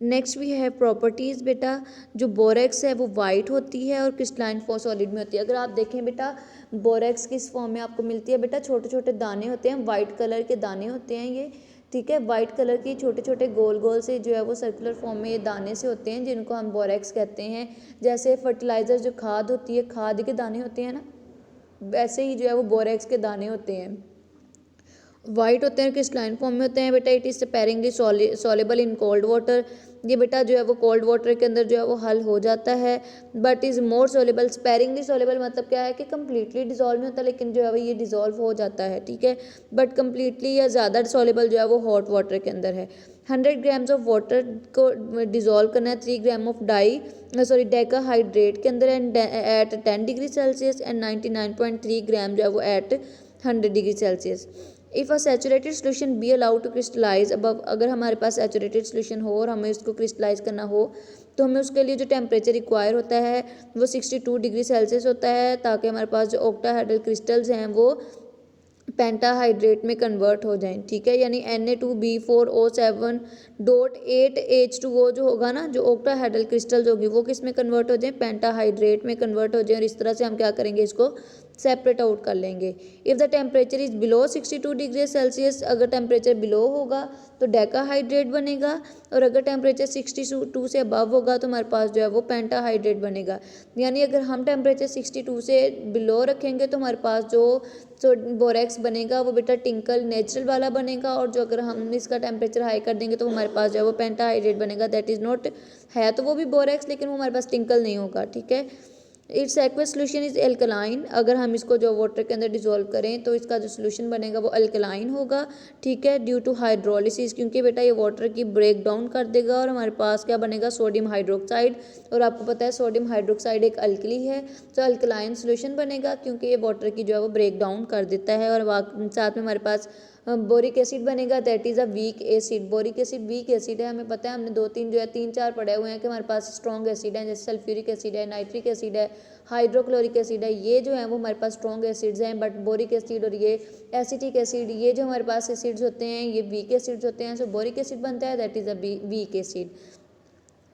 Next we है properties बेटा। जो बोरेक्स है वो वाइट होती है और क्रिस्टलाइन सॉलिड में होती है। अगर आप देखें बेटा बोरेक्स किस फॉर्म में आपको मिलती है बेटा, छोटे छोटे दाने होते हैं, वाइट कलर के दाने होते हैं ये, ठीक है। वाइट कलर की छोटे छोटे गोल गोल से जो है वो सर्कुलर फॉर्म में ये दाने से होते हैं, जिनको हम बोरेक्स कहते हैं। जैसे फर्टिलाइज़र जो खाद होती है, खाद के दाने होते हैं ना, वैसे ही जो है वो बोरेक्स के दाने होते हैं, वाइट होते हैं, क्रिस्टलाइन फॉर्म में होते हैं बेटा। It is sparingly soluble in cold water. ये बेटा जो है वो कोल्ड वाटर के अंदर जो है वो हल हो जाता है। But is more soluble, sparingly soluble मतलब क्या है कि कम्प्लीटली डिजॉल्व नहीं होता, लेकिन जो है वो ये डिजॉल्व हो जाता है, ठीक है। बट कम्प्लीटली या ज़्यादा सोलेबल जो है वो हॉट वाटर के अंदर है। 100 ग्राम्स ऑफ वाटर को डिजॉल्व करना है 3 ग्राम ऑफ डेका हाइड्रेट के अंदर and at 10 degree Celsius and 99.3 gram जो है वो at 100 degree Celsius. If a saturated solution be allowed to crystallize above, अगर हमारे पास सैचुरेटेड सोल्यूशन हो और हमें उसको क्रिस्टलाइज करना हो तो हमें उसके लिए जो टेम्परेचर रिक्वायर होता है वो 62 डिग्री सेल्सियस होता है, ताकि हमारे पास जो ऑक्टाहेड्रल क्रिस्टल्स हैं वो पेंटाहाइड्रेट में कन्वर्ट हो जाएं, ठीक है। यानी Na2B4O7.8H2O जो होगा ना, जो ऑक्टाहेड्रल क्रिस्टल्स होगी वो किस में कन्वर्ट हो जाएं, पेंटाहाइड्रेट में कन्वर्ट हो जाएं। और इस तरह से हम क्या करेंगे, इसको सेपरेट आउट कर लेंगे। If the temperature is below 62 degree Celsius, अगर टेम्परेचर बिलो होगा तो डेकाहाइड्रेट बनेगा, और अगर टेम्परेचर 62 से अबव होगा तो हमारे पास जो है वो पेंटाहाइड्रेट बनेगा। यानी अगर हम टेम्परेचर 62 से बिलो रखेंगे तो हमारे पास जो बोरेक्स बनेगा वो बेटा टिंकल नेचुरल वाला बनेगा, और जो अगर हम इसका टेम्परेचर हाई कर देंगे तो हमारे पास जो है वो पेंटाहाइड्रेट बनेगा। दैट इज़ नॉट, है तो वो भी बोरेक्स लेकिन वो हमारे पास टिंकल नहीं होगा, ठीक है। It's aqueous solution is alkaline, अगर हम इसको जो वाटर के अंदर डिजोल्व करें तो इसका जो सोल्यूशन बनेगा वो अल्कलाइन होगा, ठीक है, ड्यू टू हाइड्रोलिसिस, क्योंकि बेटा ये वाटर की ब्रेक डाउन कर देगा और हमारे पास क्या बनेगा, सोडियम हाइड्रोक्साइड। और आपको पता है सोडियम हाइड्रोक्साइड एक अल्कली है, तो अल्कलाइन सोल्यूशन बनेगा क्योंकि ये वाटर की जो है वो ब्रेक डाउन कर देता है। और साथ में हमारे पास बोरिक एसिड बनेगा, that is a weak acid. Boric acid weak acid है, हमें पता है, हमने 2-3 जो है 3-4 पढ़े हुए हैं कि हमारे पास स्ट्रॉन्ग एसिड है, जैसे सल्फ्यूरिक एसिड है, नाइट्रिक एसिड है, हाइड्रोक्लोरिक एसिड है, ये जो है वो हमारे पास स्ट्रॉन्ग एसिड्स हैं। बट बोरिक एसिड और ये एसिटिक एसिड, ये जो हमारे पास एसिड्स होते हैं ये वीक एसिड्स होते हैं। सो बोरिक एसिड बनता है, that is a weak acid.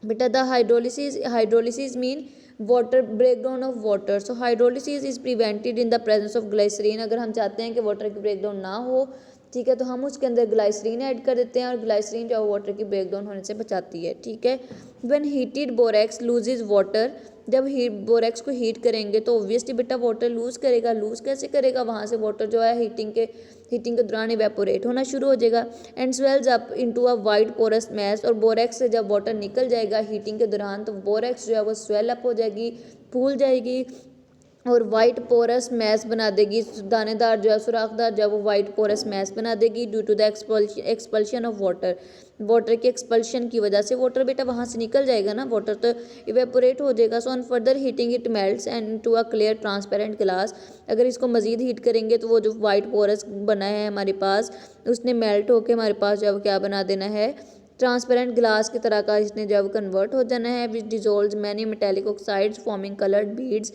बेटा the hydrolysis mean water breakdown of water. So hydrolysis is prevented in the presence of glycerine. अगर हम चाहते हैं कि वाटर की ब्रेकडाउन ना हो, ठीक है, तो हम उसके अंदर ग्लाइसरीन ऐड कर देते हैं, और ग्लाइसरीन जो है वाटर की ब्रेकडाउन होने से बचाती है, ठीक है। When heated borax loses water, जब बोरेक्स को हीट करेंगे तो ऑब्वियसली बेटा वाटर लूज़ करेगा। लूज़ कैसे करेगा, वहाँ से वाटर जो है हीटिंग के दौरान इवेपोरेट होना शुरू हो जाएगा and swells up into a white porous mass. और बोरेक्स से जब वाटर निकल जाएगा हीटिंग के दौरान तो बोरेक्स जो है वो स्वेल अप हो जाएगी, फूल जाएगी और वाइट पोरस मैस बना देगी। दानेदार जो है, सुराखदार जो है वो वाइट पोरस मैस बना देगी due to the expulsion of water. Water के एक्सपल्शन की वजह से वाटर बेटा वहाँ से निकल जाएगा ना, वाटर तो इवेपोरेट हो जाएगा। So on further heating it melts and to a clear transparent glass. अगर इसको मजीद हीट करेंगे तो वो जो वाइट पोरस बना है हमारे पास, उसने मेल्ट होकर हमारे पास जो है वो क्या बना देना है, ट्रांसपेरेंट ग्लास की तरह का इसने जो है वो कन्वर्ट हो जाना है, which dissolve many metallic oxides forming coloured beads.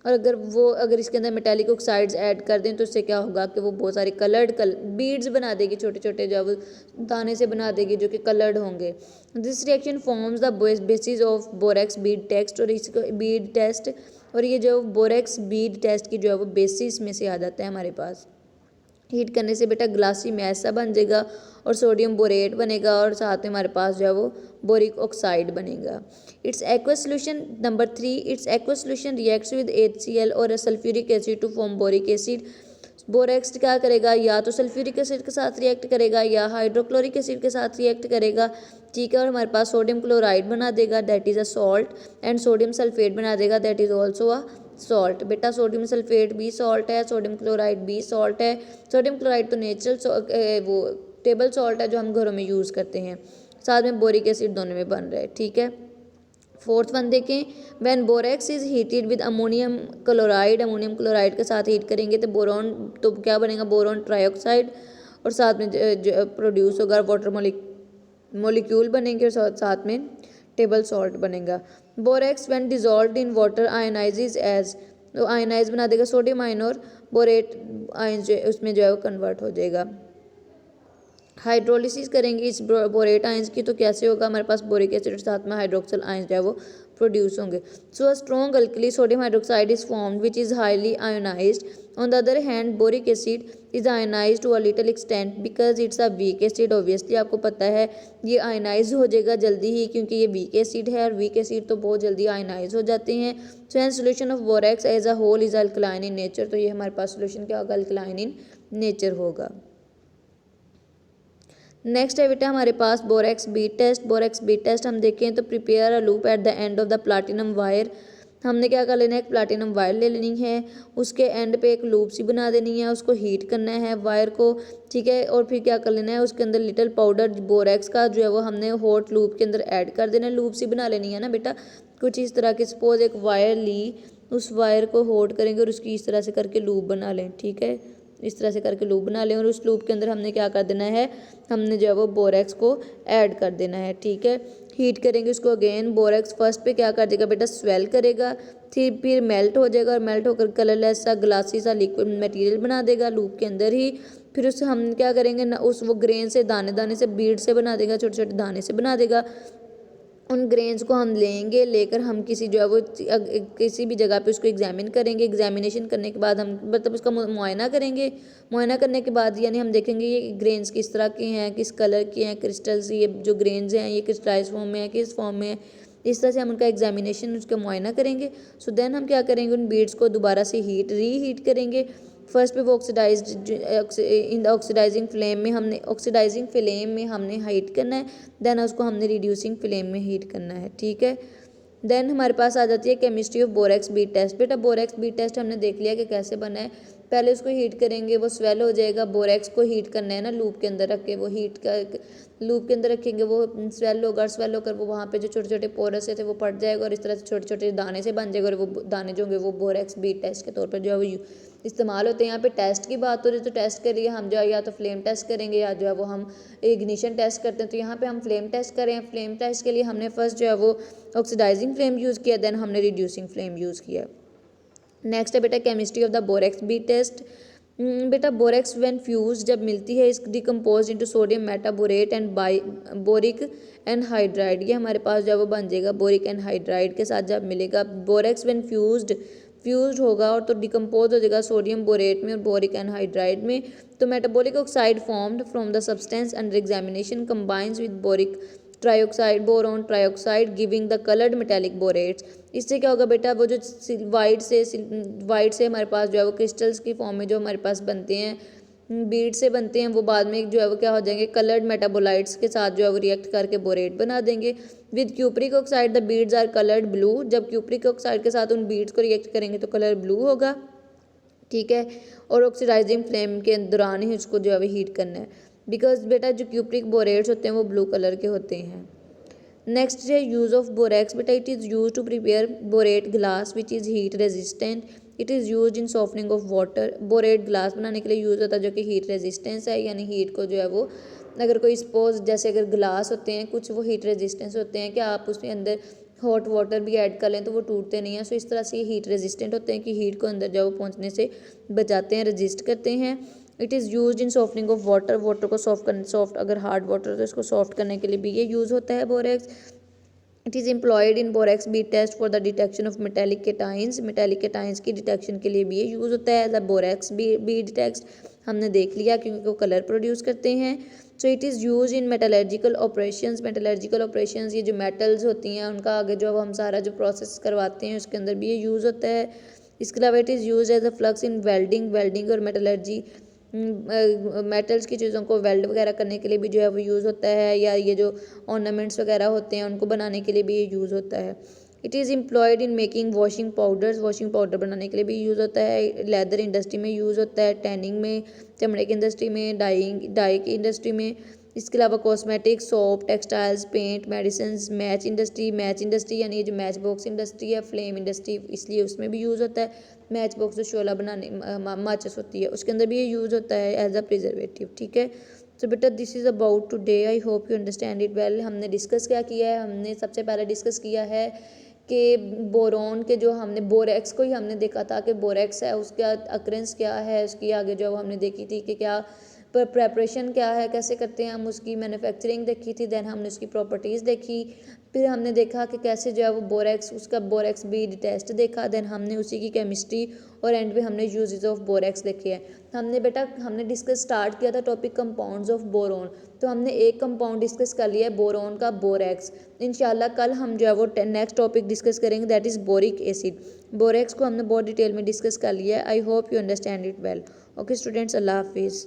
और अगर इसके अंदर मेटेलिक ऑक्साइड्स ऐड कर दें तो उससे क्या होगा कि वो बहुत सारे कलर्ड बीड्स बना देगी, छोटे छोटे जो है वो दाने से बना देगी जो कि कलर्ड होंगे। This reaction forms the basis of borax bead test, और इसको बीड टेस्ट, और ये जो बोरेक्स बीड टेस्ट की जो है वो बेसिस में से आ जाता है हमारे पास। हीट करने से बेटा ग्लासी मैस सा बन जाएगा और सोडियम बोरेट बनेगा, और साथ में हमारे पास जो है वो बोरिक ऑक्साइड बनेगा। It's aqueous solution number 3, it's aqueous solution reacts with HCl और sulphuric acid to form boric acid. Borax क्या करेगा, या तो सल्फ्यूरिक एसिड के साथ रिएक्ट करेगा या हाइड्रोक्लोरिक एसिड के साथ रिएक्ट करेगा, ठीक है। और हमारे पास सोडियम क्लोराइड बना देगा, that is a salt, and sodium sulphate बना देगा, that is also a salt. बेटा सोडियम सल्फेट भी सॉल्ट है, सोडियम क्लोराइड भी सॉल्ट है। सोडियम क्लोराइड तो नेचुरल वो टेबल सॉल्ट है जो हम घरों में यूज़ करते हैं, साथ में बोरिक एसिड दोनों में बन रहा है, ठीक है। फोर्थ वन देखें, when borax is heated with ammonium chloride के साथ हीट करेंगे तो बोरॉन तो क्या बनेगा, बोरॉन ट्राइऑक्साइड, और साथ में प्रोड्यूस होगा वाटर मोलिक्यूल बनेंगे, और साथ में टेबल सॉल्ट बनेगा। Borax when dissolved in water ionizes as, तो आयनाइज बना देगा सोडियम आयन, और बोरेट आयन जो उसमें जो है वो कन्वर्ट हो जाएगा। हाइड्रोलिसिस करेंगे इस बोरेट आयंस की, तो कैसे होगा, हमारे पास बोरिक एसिड के साथ में हाइड्रोक्सल आयंस जो है वो प्रोड्यूस होंगे. So a strong alkali sodium hydroxide is formed which is highly ionized. On the other hand boric acid is ionized to a little extent because it's a weak acid. Obviously आपको पता है ये ionise हो जाएगा जल्दी ही, क्योंकि ये weak acid है और वीक एसिड तो बहुत जल्दी आयोनाइज हो जाते हैं. So and solution of borax as a whole is alkaline in nature. तो ये हमारे पास सोल्यूशन क्या होगा, अल्कलाइन इन नेचर होगा. नेक्स्ट है बेटा हमारे पास borax bead test. Borax bead test हम देखें तो prepare a loop at the end of the platinum wire. हमने क्या कर लेना है, एक प्लाटिनम वायर ले लेनी है, उसके एंड पे एक लूप सी बना देनी है, उसको हीट करना है वायर को, ठीक है. और फिर क्या कर लेना है, उसके अंदर लिटिल पाउडर बोरेक्स का जो है वो हमने हॉट लूप के अंदर ऐड कर देना है. लूप सी बना लेनी है ना बेटा, कुछ इस तरह की. सपोज एक वायर ली, उस वायर को हॉट करेंगे और उसकी इस तरह से करके लूप बना लें, ठीक है. इस तरह से करके लूप बना लें और उस लूप के अंदर हमने क्या कर देना है, हमने जो है वो बोरेक्स को ऐड कर देना है, ठीक है. हीट करेंगे उसको अगेन. बोरेक्स फर्स्ट पे क्या कर देगा बेटा, स्वेल करेगा, फिर मेल्ट हो जाएगा और मेल्ट होकर कलरलेस सा ग्लासी सा लिक्विड मटेरियल बना देगा लूप के अंदर ही. फिर उससे हम क्या करेंगे ना, उस वो ग्रेन से दाने दाने से बीड से बना देगा, छोटे छोटे दाने से बना देगा. उन ग्रेन्स को हम लेंगे, लेकर हम किसी जो है वो किसी भी जगह पे उसको एग्जामिन करेंगे. एग्जामिनेशन करने के बाद हम मतलब उसका मुआयना करेंगे. मुआयना करने के बाद यानी हम देखेंगे ये ग्रेन्स किस तरह के हैं, किस कलर के हैं, क्रिस्टल्स ये जो ग्रेन्स हैं ये क्रिस्टलाइज फॉर्म में है, किस फॉर्म में है. इस तरह से हम उनका एग्जामिनेशन उसका मुआयना करेंगे. सो देन हम क्या करेंगे, उन बीड्स को दोबारा से रीहीट करेंगे. फर्स्ट पे वो oxidized in the oxidizing flame में हमने हीट करना है. देन उसको हमने रिड्यूसिंग फ्लेम में हीट करना है, ठीक है. देन हमारे पास आ जाती है chemistry of borax bead test. बेटा बोरेक्स बीट टेस्ट हमने देख लिया कि कैसे बना है. पहले उसको हीट करेंगे, वो स्वेल हो जाएगा. बोरेक्स को हीट करना है ना, लूप के अंदर रख के वो हीट कर लूप के अंदर रखेंगे, वो स्वेल होगा. स्वेल होकर वो वहाँ पे जो छोटे छोटे पोरस थे वो पट जाएगा और इस तरह से छोटे छोटे दाने से बन जाएगा. और वो दाने जो होंगे वो बोरेक्स बीट टेस्ट के तौर पर जो है वो इस्तेमाल होते हैं. यहाँ पे टेस्ट की बात हो रही है तो टेस्ट के लिए हम जो है या तो फ्लेम टेस्ट करेंगे या जो है वो हम इग्निशन टेस्ट करते हैं. तो यहाँ पे हम फ्लेम टेस्ट करें. फ्लेम टेस्ट के लिए हमने फर्स्ट जो है वो ऑक्सीडाइजिंग फ्लेम यूज़ किया, देन हमने रिड्यूसिंग फ्लेम यूज़ किया. नेक्स्ट है बेटा chemistry of the borax bead test. बेटा बोरेक्स व्हेन फ्यूज जब मिलती है इस decompose into sodium metaborate and boric and hydride. ये हमारे पास जो है वो बन जाएगा बोरिक एंड हाइड्राइड के साथ जब मिलेगा. बोरेक्स व्हेन फ्यूज्ड होगा और तो डिकम्पोज हो जाएगा सोडियम बोरेट में और बोरिक एनहाइड्राइड में. तो metabolic oxide formed from the substance under examination combines with boric trioxide boron trioxide giving the coloured metallic बोरेट्स. इससे क्या होगा बेटा, वो जो वाइट से हमारे पास जो है वो क्रिस्टल्स की फॉर्म में जो हमारे पास बनते हैं, बीड से बनते हैं, वो बाद में जो है वो क्या हो जाएंगे, कलर्ड मेटाबोलाइट्स के साथ जो है वो रिएक्ट करके बोरेट बना देंगे. With cupric oxide the beads are coloured blue. जब क्यूप्रिक ऑक्साइड के साथ उन बीड्स को रिएक्ट करेंगे तो कलर ब्लू होगा, ठीक है. और ऑक्सीडाइजिंग फ्लेम के दौरान ही उसको जो है वो हीट करना है, बिकॉज बेटा जो क्यूप्रिक बोरेट्स होते हैं वो ब्लू कलर के होते हैं. नेक्स्ट है यूज़ ऑफ बोरेक्स. बेटा it is use to prepare borate glass which is heat resistant. It is use in softening of water. Borate glass बनाने के लिए यूज़ होता है जो कि हीट रेजिस्टेंस है, यानी हीट को जो है वो अगर कोई सपोज जैसे अगर ग्लास होते हैं कुछ वो हीट रेजिस्टेंस होते हैं कि आप उसके अंदर हॉट वाटर भी ऐड कर लें तो वो टूटते नहीं हैं. सो इस तरह से ये हीट रेजिस्टेंट होते हैं कि हीट को अंदर जो वो पहुँचने से बचाते हैं, रजिस्ट करते हैं. It is use in softening of water. Water को सॉफ्ट अगर हार्ड वाटर तो इसको सॉफ्ट करने के लिए भी ये यूज़ होता है borax. It is employed in borax bead test for the detection of metallic cations. Metallic cations की डिटेक्शन के लिए भी ये यूज़ होता है. द बोरेक्स बीट टेस्ट हमने देख लिया क्योंकि वो कलर प्रोड्यूस करते हैं. So it is use in metallurgical operations. Metallurgical operations ये जो मेटल्स होती हैं उनका आगे जो हम सारा जो प्रोसेस करवाते हैं उसके अंदर भी ये यूज़ होता है. इसके अलावा it is use as a flux in welding और मेटलर्जी. मेटल्स की चीज़ों को वेल्ड वगैरह करने के लिए भी जो है वो यूज़ होता है, या ये जो ऑर्नामेंट्स वगैरह होते हैं उनको बनाने के लिए भी ये यूज़ होता है. It is employed in making washing powders. Washing powder बनाने के लिए भी यूज़ होता है. लेदर इंडस्ट्री में यूज़ होता है, टैनिंग में, चमड़े की इंडस्ट्री में, डाई की इंडस्ट्री में. इसके अलावा cosmetics, soap, textiles, paint, medicine, match industry यानी ये जो मैच बॉक्स इंडस्ट्री है, फ्लेम इंडस्ट्री, इसलिए उसमें भी यूज़ होता है. मैच बॉक्स जो शोला बनाने माचिस होती है उसके अंदर भी ये यूज़ होता है एज अ प्रिजर्वेटिव, ठीक है. तो बेटा this is about today. I hope you understand it well. हमने डिस्कस क्या किया है, हमने सबसे पहले डिस्कस किया है कि बोरोन के जो हमने बोरेक्स को ही हमने देखा था कि बोरेक्स है उसका अक्रेंस क्या है, उसकी आगे जो हमने देखी थी कि क्या प्रेपरेशन क्या है, कैसे करते हैं हम, उसकी मैन्युफैक्चरिंग देखी थी। देन हमने उसकी प्रॉपर्टीज़ देखी, फिर हमने देखा कि कैसे जो है वो बोरेक्स, उसका बोरेक्स बीड टेस्ट देखा। देन हमने उसी की केमिस्ट्री और एंड पे हमने यूजेस ऑफ बोरेक्स देखे हैं। हमने डिस्कस स्टार्ट किया था टॉपिक कंपाउंड्स ऑफ बोरोन, तो हमने एक कंपाउंड डिस्कस कर लिया है बोरोन का, बोरेक्स। इंशाल्लाह कल हम जो है वो नेक्स्ट टॉपिक डिस्कस करेंगे, that is boric acid. Borax को हमने बहुत डिटेल में डिस्कस कर लिया है। I hope you understand it well. Okay students, अल्लाह हाफिज़।